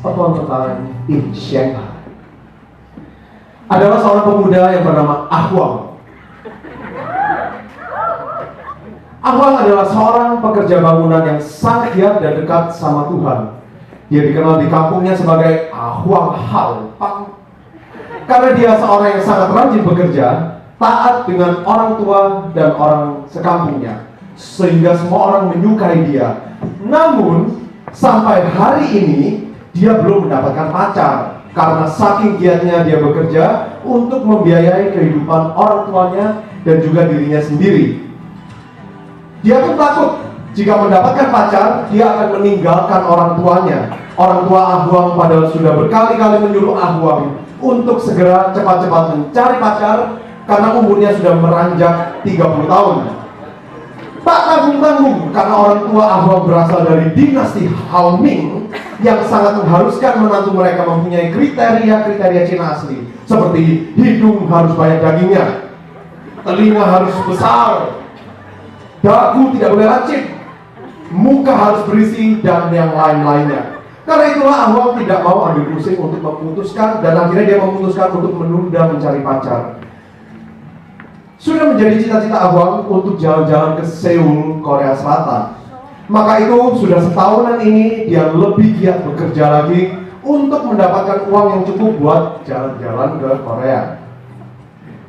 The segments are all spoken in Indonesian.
upon a time in Shanghai. Adalah seorang pemuda yang bernama Ahwang. Ahwang adalah seorang pekerja bangunan yang sangat giat dan dekat sama Tuhan. Dia dikenal di kampungnya sebagai Ahwang Hal Pang. Karena dia seorang yang sangat rajin bekerja, taat dengan orang tua dan orang sekampungnya, sehingga semua orang menyukai dia. Namun, sampai hari ini, dia belum mendapatkan pacar. Karena saking giatnya dia bekerja untuk membiayai kehidupan orang tuanya dan juga dirinya sendiri. Dia pun takut jika mendapatkan pacar, dia akan meninggalkan orang tuanya. Orang tua Ahwang padahal sudah berkali-kali menyuruh Ahwang untuk segera cepat-cepat mencari pacar karena umurnya sudah meranjak 30 tahun. Tak tanggung-tanggung karena orang tua Ahwang berasal dari dinasti Haoming yang sangat mengharuskan menantu mereka mempunyai kriteria-kriteria Cina asli, seperti hidung harus banyak dagingnya, telinga harus besar, dagu tidak boleh lancip, muka harus berisi, dan yang lain-lainnya. Karena itulah Ahwang tidak mau ambil pusing untuk memutuskan, dan akhirnya dia memutuskan untuk menunda mencari pacar. Sudah menjadi cita-cita Ahwang untuk jalan-jalan ke Seoul, Korea Selatan. Maka itu sudah setahunan ini dia lebih giat bekerja lagi untuk mendapatkan uang yang cukup buat jalan-jalan ke Korea.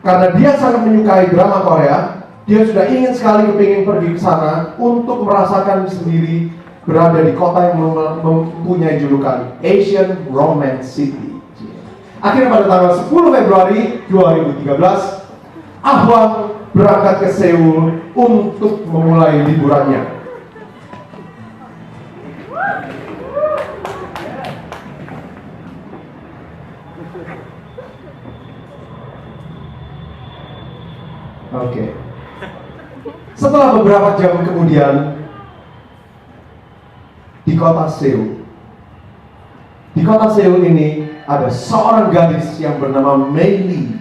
Karena dia sangat menyukai drama Korea, dia sudah ingin sekali kepingin pergi ke sana untuk merasakan sendiri berada di kota yang mempunyai julukan Asian Romance City. Akhirnya pada tanggal 10 Februari 2013, Ahwang berangkat ke Seoul untuk memulai liburannya. Oke. Setelah beberapa jam kemudian, di kota Seoul ini ada seorang gadis yang bernama Mei Li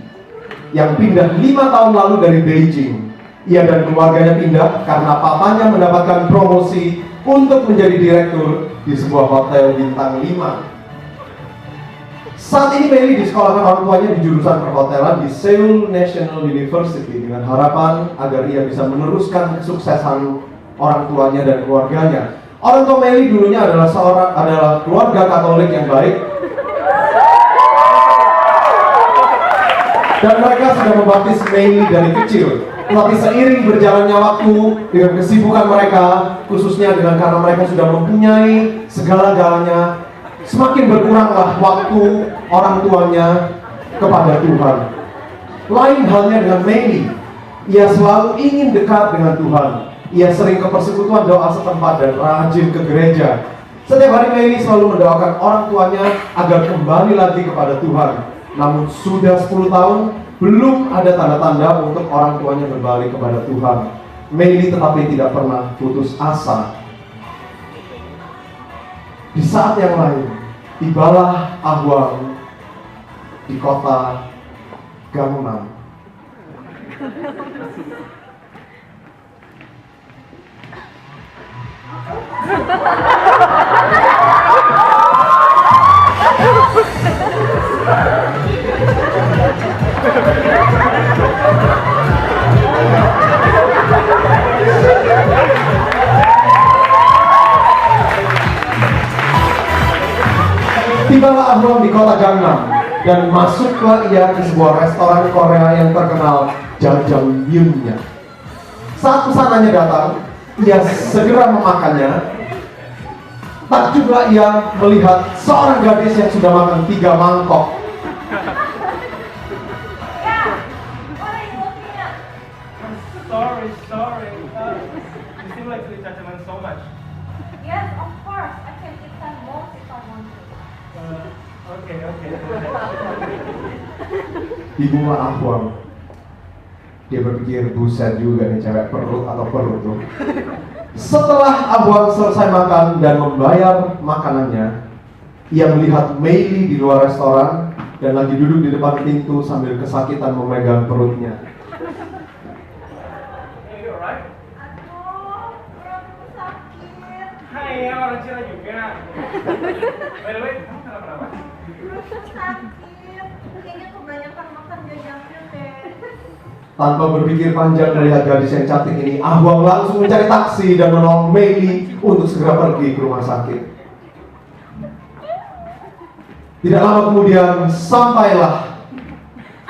yang pindah 5 tahun lalu dari Beijing. Ia dan keluarganya pindah karena papanya mendapatkan promosi untuk menjadi direktur di sebuah hotel bintang 5. Saat ini Mei Li disekolahkan orang tuanya di jurusan perhotelan di Seoul National University dengan harapan agar ia bisa meneruskan kesuksesan orang tuanya dan keluarganya. Orang tua Mei Li dulunya adalah keluarga Katolik yang baik, dan mereka sudah membaptis Mei Li dari kecil. Tetapi seiring berjalannya waktu dengan kesibukan mereka, khususnya karena mereka sudah mempunyai segala-galanya, semakin berkuranglah waktu orang tuanya kepada Tuhan. Lain halnya dengan Mei Li, ia selalu ingin dekat dengan Tuhan. Ia sering ke persekutuan doa setempat dan rajin ke gereja. Setiap hari Mei Li selalu mendoakan orang tuanya agar kembali lagi kepada Tuhan. Namun sudah 10 tahun, belum ada tanda-tanda untuk orang tuanya berbalik kepada Tuhan. Mei Li tetapi tidak pernah putus asa. Di saat yang lain, tibalah Ahwang di kota Gangnam. Tibalah Ahwang di kota Gangnam dan masuklah ia ke sebuah restoran Korea yang terkenal, Jajangmyeonnya. Saat pesanannya datang, ia segera memakannya. Takjublah ia melihat seorang gadis yang sudah makan 3 mangkok. Sorry. You seem like you judgment so much. Yes, of course. I can eat some more if I want to. Okay. Ibu Ahwang, dia berpikir, buset juga nih cewek, perut atau perut tuh. Setelah Ahwang selesai makan dan membayar makanannya, ia melihat Mei Li di luar restoran dan lagi duduk di depan pintu sambil kesakitan memegang perutnya. Hey, you alright? Aduh, perutku sakit. Hai, ya orang Cina juga. By the way, kamu Sakit. Kayaknya kebanyakan makan jajanan deh. Tanpa berpikir panjang melihat gadis yang cantik ini, Ah Huang langsung mencari taksi dan menolong Meili untuk segera pergi ke rumah sakit. Tidak lama kemudian, sampailah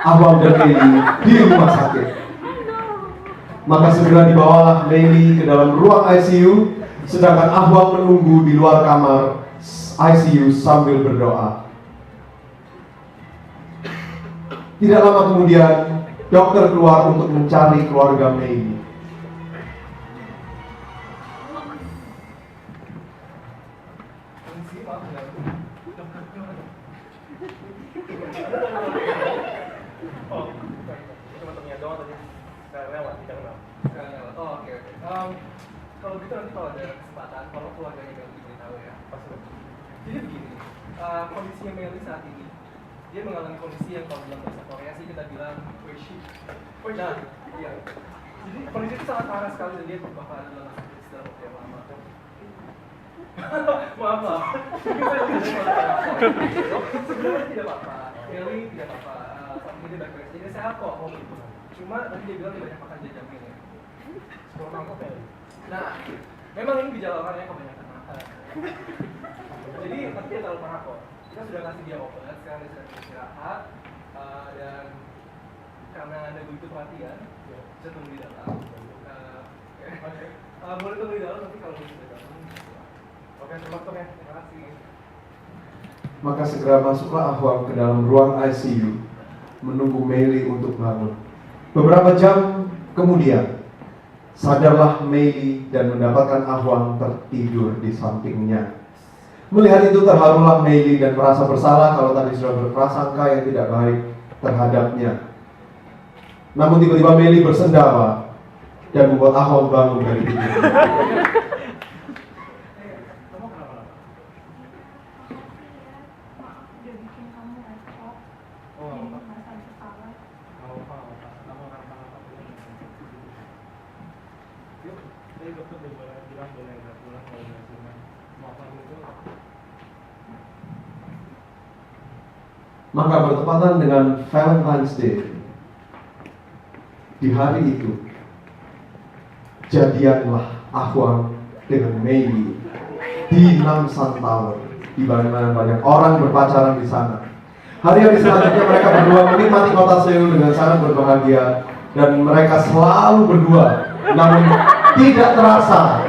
Ah Huang dan Meili di rumah sakit. Maka segera dibawalah Meili ke dalam ruang ICU, sedangkan Ah Huang menunggu di luar kamar ICU sambil berdoa. Tidak lama kemudian, dokter keluar untuk mencari keluarga Meili. Oh, cuma temennya doang tadi. Nggak lewat, tidak kenal. Oh, oke. Kalau gitu nanti kalau ada kesempatan, kalau keluarganya Melly beritahu ya. Pasti. Jadi begini, kondisinya Melly saat ini, dia mengalami kondisi yang kalau dalam bahasa Korea sih kita bilang weishi. Nah, iya. Jadi kondisi itu sangat parah sekali dan dia bakal ada dalam masa kritis dalam waktu yang lama. Maaf. Mungkin saya tidak sebenarnya tidak apa-apa. Melly tidak apa-apa. Saat ini dia baik-baik saja. Dia sehat kok. Cuma tadi dia bilang dia banyak makan jajanan ya. Sepuluh mangkok ya. Nah, memang ini gejala kebanyakan makan. Jadi tapi dia terlalu parah kok. Kita sudah kasih dia obat, sekarang dia sedang istirahat dan karena ada begitu perhatian, bisa tunggu di dalam. Boleh tunggu di dalam nanti kalau sudah datang. Oke, terima kasih. Terima kasih. Maka segera masuklah Ah Huang ke dalam ruang ICU, menunggu Meili untuk bangun. Beberapa jam kemudian, sadarlah Meili dan mendapatkan Ah Huang tertidur di sampingnya. Melihat itu terharulah Meili dan merasa bersalah kalau tadi sudah berprasangka yang tidak baik terhadapnya. Namun tiba-tiba Meili bersendawa dan membuat Ah Huang bangun dari tidur. Udah bikin kamu repot. Oh, Jadi apa? merasa bersalah. Kamu akan apa? Yuk, tadi dokter udah bilang boleh nggak pulang kalau nggak cuma makan itu. Maka bertepatan dengan Valentine's Day, di hari itu jadianlah Ah Huang dengan Meili di Namsan Tower, di mana banyak orang berpacaran di sana. Hari-hari selanjutnya mereka berdua menikmati kota Seoul dengan sangat berbahagia dan mereka selalu berdua. Namun tidak terasa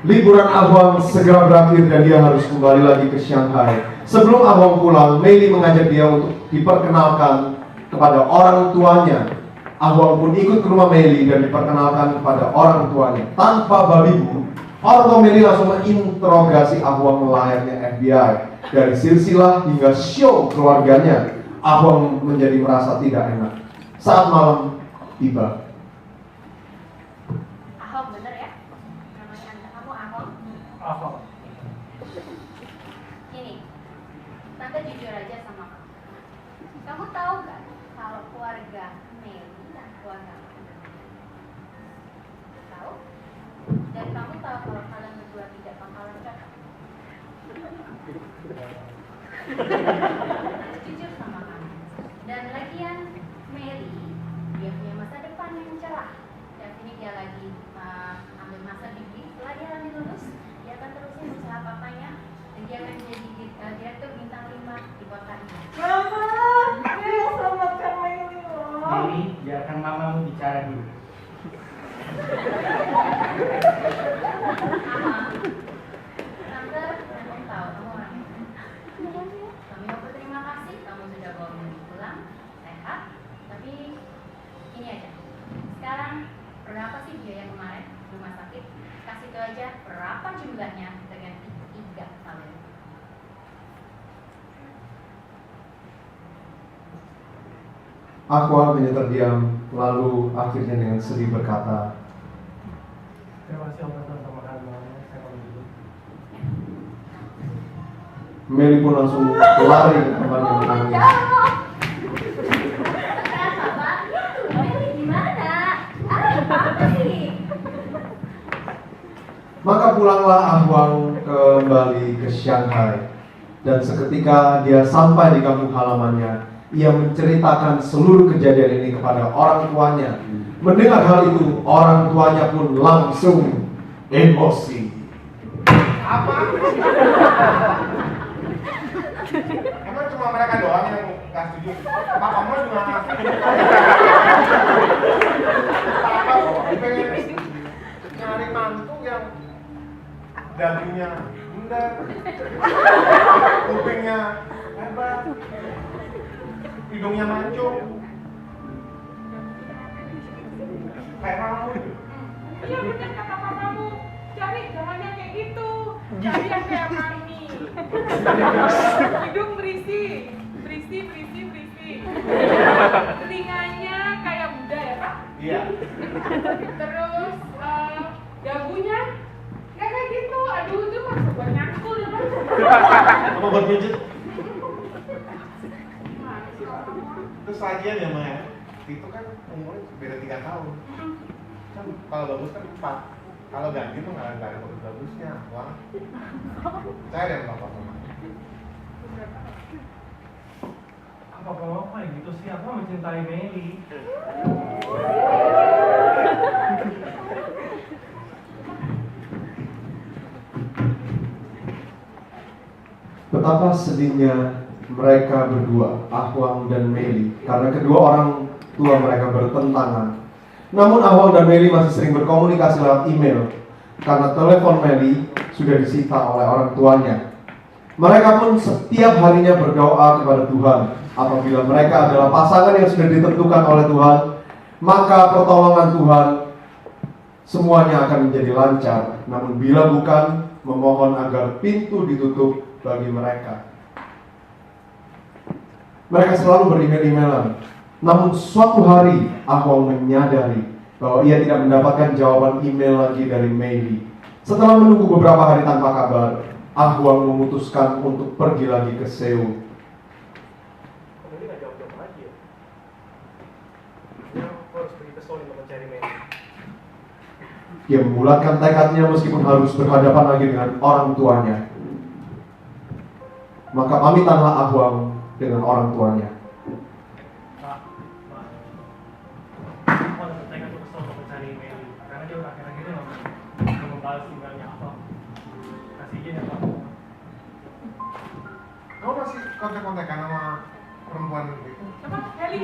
liburan Ah Huang segera berakhir dan dia harus kembali lagi ke Shanghai. Sebelum Ah Huang pulang, Meili mengajak dia untuk diperkenalkan kepada orang tuanya. Ah Huang pun ikut ke rumah Meili dan diperkenalkan kepada orang tuanya. Tanpa babi bu, orang tua Meili langsung menginterogasi Ah Huang layaknya FBI. Dari silsilah hingga show keluarganya, Ah Huang menjadi merasa tidak enak. Saat malam tiba, Ahok bener ya? Namanya anak kamu Ahok. Apa? Ini, tante jujur aja sama kamu. Kamu tahu gak kalau keluarga Meili dan keluarga kamu? Tahu? Dan kamu tahu kalau kalian berdua tidak bakalan cocok? Jujur sama kamu. Dan lagian Meili, dia punya masa depan yang cerah. Dan ini dia lagi ambil masa degree. Setelah dia nanti lulus, dia akan terusin usaha papanya dan dia akan jadi direktur bintang 5 di kota ini. Mama, dia selamatkan Meili loh. Meili, biarkan mamamu bicara dulu. Tante, kamu tahu kamu orang yang kami mau berterima kasih kamu sudah bawa Meili pulang sehat. Tapi ini aja. Sekarang berapa sih biaya kemarin rumah sakit? Kasih itu aja berapa jumlahnya dengan 3 kali. Ah Huang hanya terdiam, lalu akhirnya dengan sedih berkata, Terima kasih obat dan makanannya. Saya pamit dulu. Meili pun langsung lari ke kamarnya menangis. Kenapa, Pak? Meili gimana? Apa sih? Maka pulanglah Ah Huang kembali ke Shanghai. Dan seketika dia sampai di kampung halamannya, ia menceritakan seluruh kejadian ini kepada orang tuanya. Mendengar hal itu, orang tuanya pun langsung emosi. Apa? Emang cuma mereka doang yang nggak setuju? Papa mau juga nggak setuju. Papa pengen nyari mantu yang dagingnya bundar, kupingnya lebar, hidungnya mancung, kayak kamu itu. Iya bener kata papamu. Cari jangan yang kayak gitu. Cari yang kayak mami. Hidung berisi. Telinganya kayak Buddha ya Pak? Iya. Terus dagunya nggak kayak gitu. Aduh itu masuk buat nyangkul ya Pak. Apa buat pijit? Terus lagian ya Maya, itu kan umurnya beda 3 tahun. Kan kalau bagus kan 4. Kalau ganti tuh nggak ada bagus-bagusnya. Wah. Saya yang papa sama. Apa kamu kayak gitu sih? Aku mencintai Meli. Betapa sedihnya mereka berdua, Ahwang dan Meli, karena kedua orang tua mereka bertentangan. Namun Ahwang dan Meli masih sering berkomunikasi lewat email, karena telepon Meli sudah disita oleh orang tuanya. Mereka pun setiap harinya berdoa kepada Tuhan. Apabila mereka adalah pasangan yang sudah ditentukan oleh Tuhan, maka pertolongan Tuhan semuanya akan menjadi lancar. Namun bila bukan, memohon agar pintu ditutup bagi mereka. Mereka selalu berimel-imelan. Namun suatu hari Ahwang menyadari bahwa ia tidak mendapatkan jawaban email lagi dari Meli. Setelah menunggu beberapa hari tanpa kabar, Ahwang memutuskan untuk pergi lagi ke Seoul. Meli nggak jawab lagi ya? Aku harus pergi ke Seoul untuk mencari Meli. Dia membulatkan tekadnya meskipun harus berhadapan lagi dengan orang tuanya. Maka pamitanlah Ahwang dengan orang tuanya. Pak, aku ada bertekad untuk kesel untuk mencari Meli karena dia udah akhir-akhir ini nggak membalas emailnya apa. Kasih izin ya Pak. Kamu masih kontak-kontakan sama perempuan itu? Apa? Heli.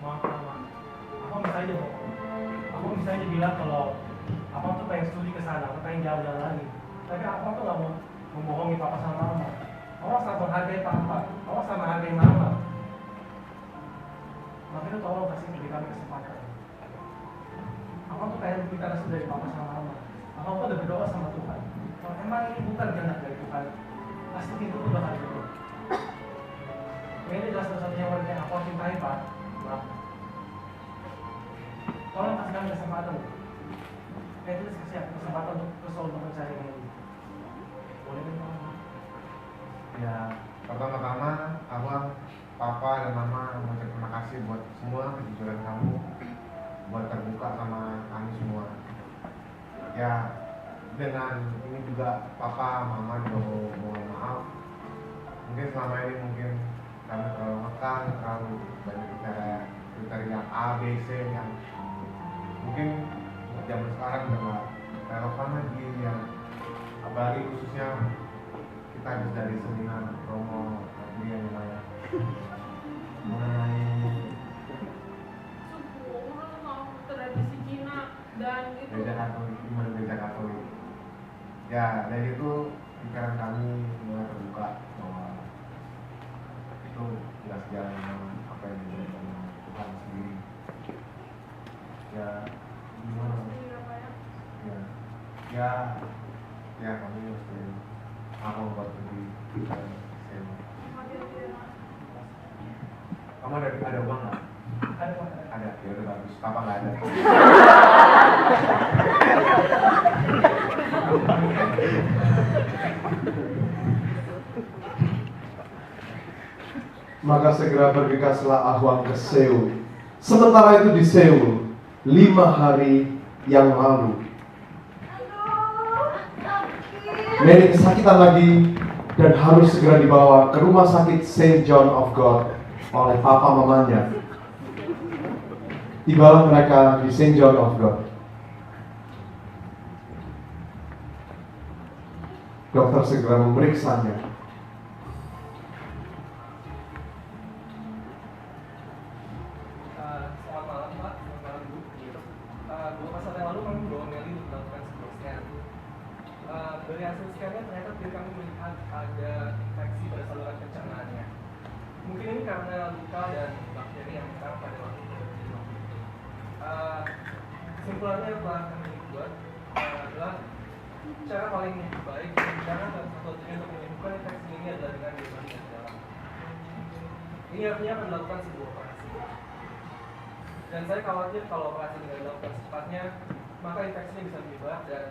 Maaf, aku bisa aja bohong. Aku bisa aja bilang kalau apa tuh pengen studi ke sana, aku pengen jalan-jalan lagi. Tapi aku tuh nggak mau membohongi papa sama mama. Aku sangat menghargai papa, aku sangat menghargai mama. Makanya tolong kasih kami kesempatan. Aku tuh pengen minta restu dari papa sama mama. Aku udah berdoa sama Tuhan. Kalau emang ini bukan kehendak dari Tuhan, pasti pintu itu bakal tutup. Ini adalah satu-satunya wanita yang aku cintai, Pak. Maaf. Tolong kasih kami kesempatan. Itu kasih aku kesempatan untuk kesel untuk mencari Meli. Boleh kan, Pak? Ya, pertama-tama Abang, Papa dan Mama mengucapkan terima kasih buat semua kejujuran kamu, buat terbuka sama kami semua. Ya, dengan ini juga Papa, Mama juga mau mohon maaf. Mungkin selama ini kami terlalu ngekang, terlalu banyak kriteria A, B, C yang mungkin zaman sekarang udah nggak relevan lagi. Yang apalagi khususnya kita habis dari seminar promo tadi yang lumayan mengenai Tradisi Cina dan gitu. gereja Katolik, iman gereja Katolik. Ya, dari itu pikiran kami mulai terbuka bahwa itu tidak sejalan dengan apa yang dilakukan Tuhan sendiri. Ya, gimana? Ya kami mesti apa buat pergi kita sini. Kamu ada uang nggak? Ada, Pak. Ada, ya udah bagus. Papa nggak ada. Maka segera bergegaslah Ahwang ke Seoul. Sementara itu di Seoul, 5 hari yang lalu, Mary kesakitan lagi dan harus segera dibawa ke rumah sakit Saint John of God oleh papa mamanya. Tibalah mereka di Saint John of God. Dokter segera memeriksanya. Selamat malam Pak, selamat malam Bu. Beberapa saat yang lalu kami membawa Meli untuk melakukan sebuah scan. Dari hasil scan-nya ternyata tim kami melihat ada infeksi pada saluran pencernaannya. Mungkin ini karena luka dan bakteri yang sekarang pada waktu itu. Kesimpulannya yang telah kami buat adalah cara paling baik dan cara satu-satunya untuk menyembuhkan infeksi ini adalah dengan diobati yang dalam. Ini artinya akan melakukan sebuah operasi. Dan saya khawatir kalau operasi tidak dilakukan secepatnya, maka infeksinya bisa menyebar dan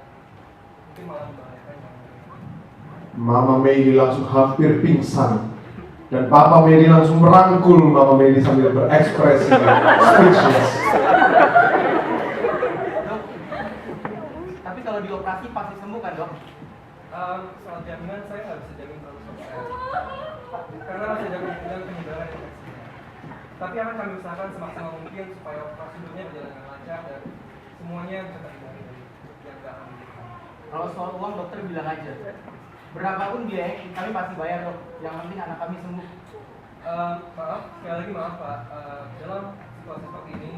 mungkin malah membahayakan yang lain. Mama Meli langsung hampir pingsan dan Papa Meli langsung merangkul Mama Meli sambil berekspresi speechless. Dok, tapi kalau dioperasi pasti sembuh kan dok? Soal jaminan saya nggak bisa jamin 100% karena masih ada kemungkinan penyebaran infeksinya. Tapi akan kami usahakan semaksimal mungkin supaya prosedurnya berjalan dengan lancar dan semuanya bisa terhindari dari yang nggak akan dilakukan. Kalau soal uang dokter bilang aja. Berapapun biaya kami pasti bayar dok. Yang penting anak kami sembuh. Maaf, sekali lagi maaf Pak. Dalam situasi seperti ini,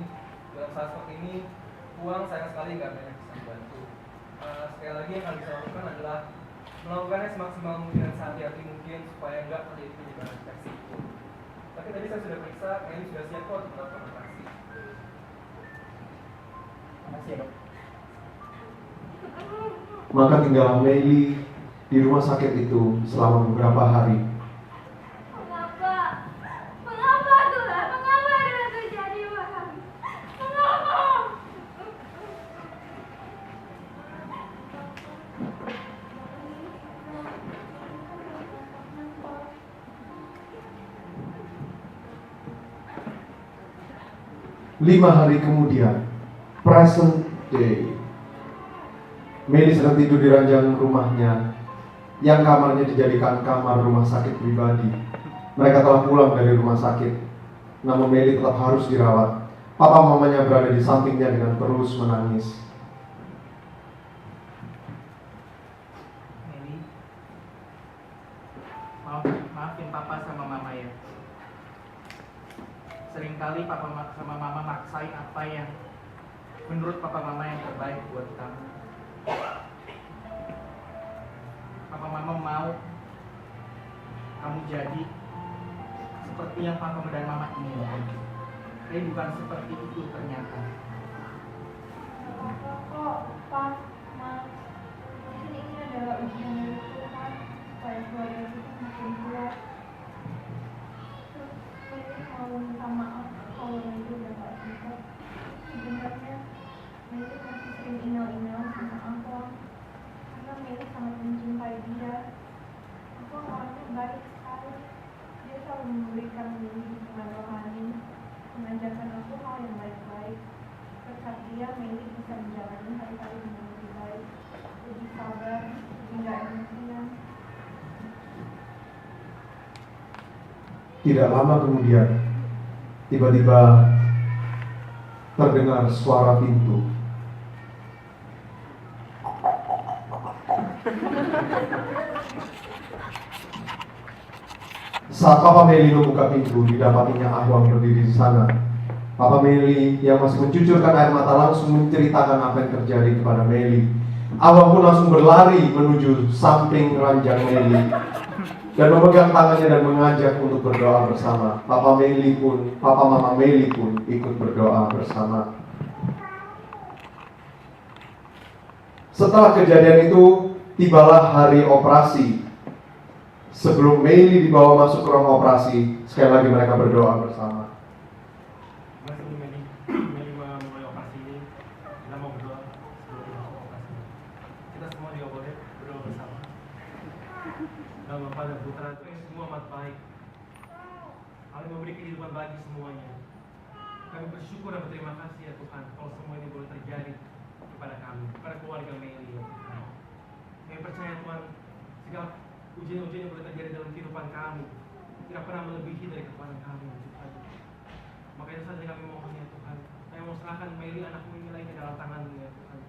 dalam saat seperti ini, uang sayang sekali nggak banyak bisa membantu. Sekali lagi yang kami bisa lakukan adalah melakukannya semaksimal mungkin dan sehati-hati mungkin supaya nggak terjadi penyebaran infeksi itu. Tapi tadi saya sudah periksa, ini sudah siap kok untuk melakukan operasi. Makasih ya dok. Maka tinggallah Meli di rumah sakit itu selama beberapa hari. Mengapa? Mengapa Tuhan? Mengapa ini terjadi Tuhan? Mengapa? Lima hari kemudian, present day, Meli sedang tidur di ranjang rumahnya yang kamarnya dijadikan kamar rumah sakit pribadi. Mereka telah pulang dari rumah sakit, namun Meli tetap harus dirawat. Papa mamanya berada di sampingnya dengan terus menangis. Meli, maafin papa sama mama ya. Seringkali papa sama mama maksain apa yang menurut papa mama yang terbaik buat kamu. Papa mama mau kamu jadi seperti yang papa dan mama inginkan. Tapi bukan seperti itu ternyata. Kenapa kok pas mas? Mungkin ini adalah ujian dari Tuhan supaya keluarga kita makin kuat. Terus Meli mau minta maaf kalau Meli udah gak bisa. Sebenarnya Meli masih sering email sama aku karena Meli sangat mencintai dia. Aku orangnya baik sekali. Dia selalu memberikan Meli dukungan rohani, mengajarkan aku hal yang baik-baik. Berkat dia, Meli bisa menjalani hari-hari dengan lebih baik, lebih sabar, lebih gak emosian. Tidak lama kemudian, tiba-tiba terdengar suara pintu. Saat Papa Meli membuka pintu, didapatinya Ahwang berdiri di sana. Papa Meli yang masih mencucurkan air mata langsung menceritakan apa yang terjadi kepada Meli. Ahwang pun langsung berlari menuju samping ranjang Meli dan memegang tangannya dan mengajak untuk berdoa bersama. Papa Mama Meli pun ikut berdoa bersama. Setelah kejadian itu, tibalah hari operasi. Sebelum Meli dibawa masuk ke ruang operasi, sekali lagi mereka berdoa bersama. Sebelum Meli mulai operasi ini, kita mau berdoa sebelum masuk operasi. Kita semua juga boleh berdoa bersama. Dalam Bapa dan Putra Tuhan semua amat baik. Allah memberi kehidupan bagi semuanya. Kami bersyukur dan berterima kasih ya Tuhan, kalau semua ini boleh terjadi kepada kami, kepada keluarga Meli ya Tuhan. Kami percaya Tuhan, segala ujian-ujian yang boleh terjadi dalam kehidupan kami tidak pernah melebihi dari kekuatan kami ya Tuhan. Makanya saat ini kami mohon ya Tuhan, kami mau serahkan Mary anakmu ini lagi ke dalam tangan-Mu ya Tuhan.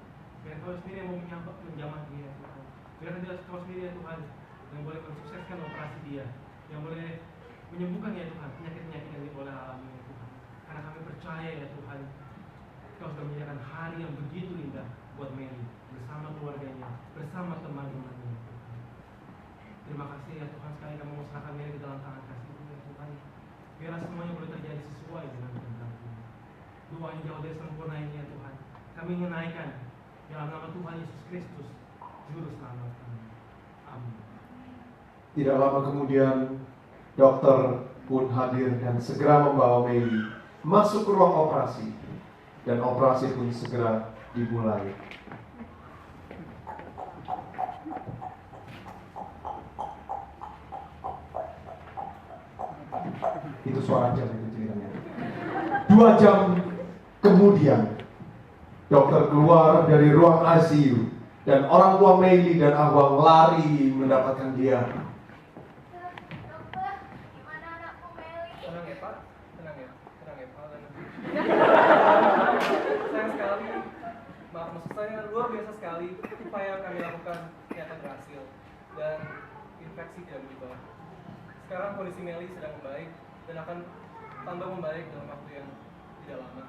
Biar Kau sendiri yang mau menjamah dia ya Tuhan. Biar Kau sendiri ya Tuhan yang boleh mensukseskan operasi dia, yang boleh menyembuhkan ya Tuhan penyakit-penyakit yang dia boleh alami ya Tuhan. Karena kami percaya ya Tuhan, Kau sudah menyediakan hari yang begitu indah buat Mary bersama keluarganya, bersama teman-temannya ya Tuhan. Terima kasih ya Tuhan, sekali kami mau serahkan Mary ke dalam tangan kasih-Mu ya Tuhan. Biarlah semuanya boleh terjadi sesuai dengan kehendak-Mu. Doa yang jauh dari sempurna ini ya Tuhan, kami menaikkan dalam nama Tuhan Yesus Kristus, Juru Selamat kami. Amin. Tidak lama kemudian, dokter pun hadir dan segera membawa Mary masuk ke ruang operasi. Dan operasi pun segera dimulai. Itu suara jam itu ceritanya. 2 jam kemudian, dokter keluar dari ruang ICU dan orang tua Mary dan Ahwang lari mendapatkan dia. Dokter, gimana anakku Meli? Tenang ya Pak, tenang ya Pak. Sayang sekali, maksud saya luar biasa sekali upaya yang kami lakukan ternyata berhasil dan infeksi tidak berubah. Sekarang kondisi Meli sedang membaik dan akan tambah membaik dalam waktu yang tidak lama.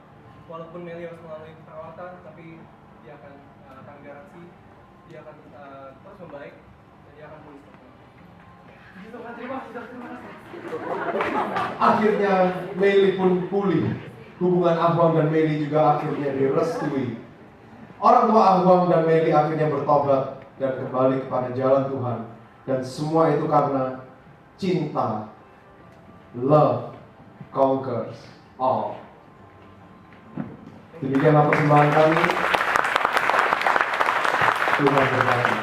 Walaupun Meli harus melalui perawatan, tapi dia akan kami garansi dia akan terus membaik dan dia akan pulih seperti itu. Terima kasih. Akhirnya Meli pun pulih. Hubungan Ahwang dan Meli juga akhirnya direstui. Orang tua Ahwang dan Meli akhirnya bertobat dan kembali kepada jalan Tuhan. Dan semua itu karena cinta. Love conquers all. Demikianlah persembahan kami. Tuhan berkati.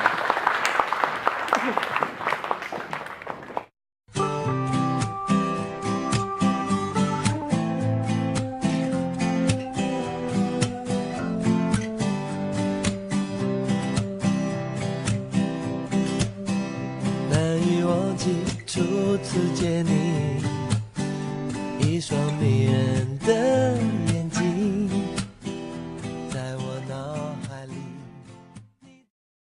难以忘记初次见你，一双迷人的